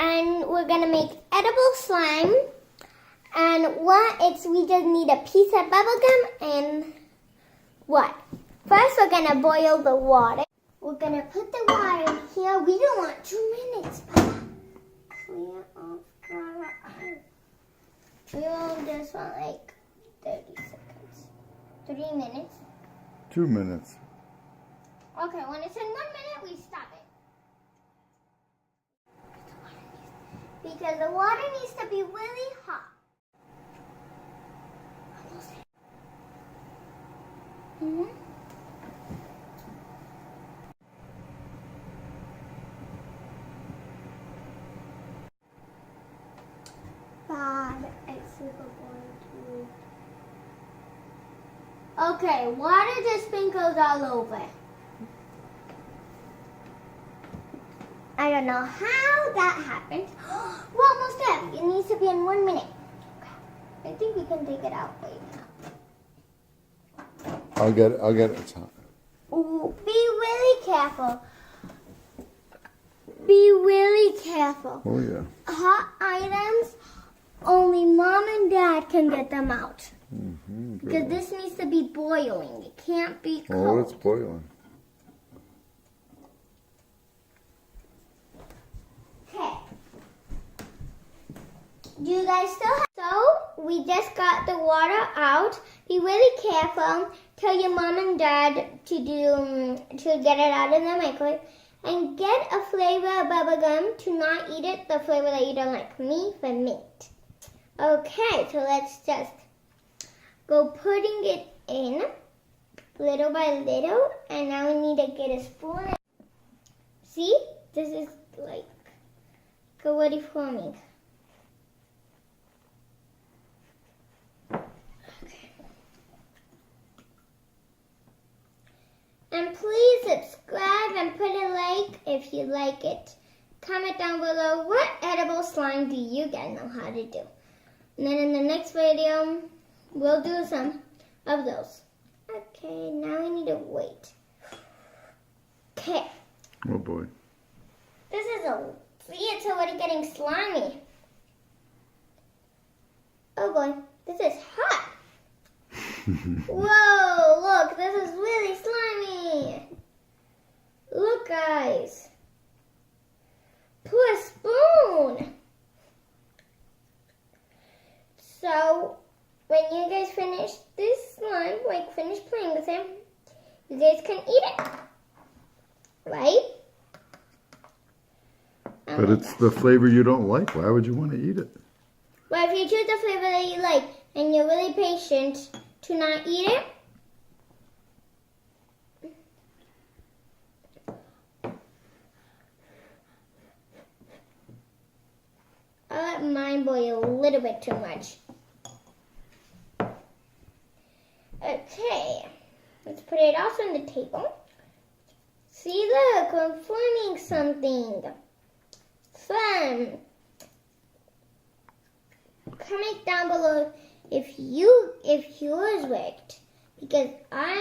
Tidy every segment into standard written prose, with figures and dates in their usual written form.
and we're gonna make edible slime. And we just need a piece of bubble gum and what? First, we're gonna boil the water. We're gonna put the water in here. We don't want 2 minutes, Papa. Clear off water. We will just want like 30 seconds. 3 minutes. 2 minutes. Okay, when it's in 1 minute, we stop it. Because the water needs to be really hot. Mm-hmm. Bad. It's super boring. Okay, water just sprinkles all over. I don't know how that happened. We're almost there. It needs to be in 1 minute. I think we can take it out right now. I'll get it. Ooh, be really careful. Be really careful. Oh yeah. Hot items, only Mom and Dad can get them out. Mm-hmm, because this needs to be boiling. It can't be cold. Oh, it's boiling. Okay. Do you guys still have... So, we just got the water out. Be really careful. Tell your Mom and Dad to get it out of the microwave. And get a flavor of bubble gum. To not eat it, the flavor that you don't like. Me for mint. Okay, so let's just go putting it in little by little. And now we need to get a spoon. See? This is like already forming. And please subscribe and put a like if you like it. Comment down below what edible slime do you guys know how to do. And then in the next video, we'll do some of those. Okay, now we need to wait. Okay. Oh boy. This is see, it's already getting slimy. Oh boy, this is hot. Whoa, look, this is really slimy. Look, guys. Poor spoon. So, when you guys finish this slime, like finish playing with him, you guys can eat it. Right? But it's the flavor you don't like. Why would you want to eat it? Well, if you choose the flavor that you like and you're really patient to not eat it, I let mine boil a little bit too much. Okay, let's put it also on the table. See, look, we're forming something fun. Comment down below if yours worked, because I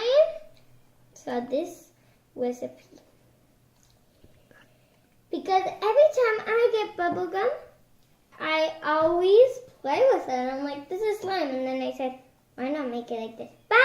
saw this recipe. Because every time I get bubble gum, I always play with it. I'm like, this is slime. And then I said, why not make it like this? Bye!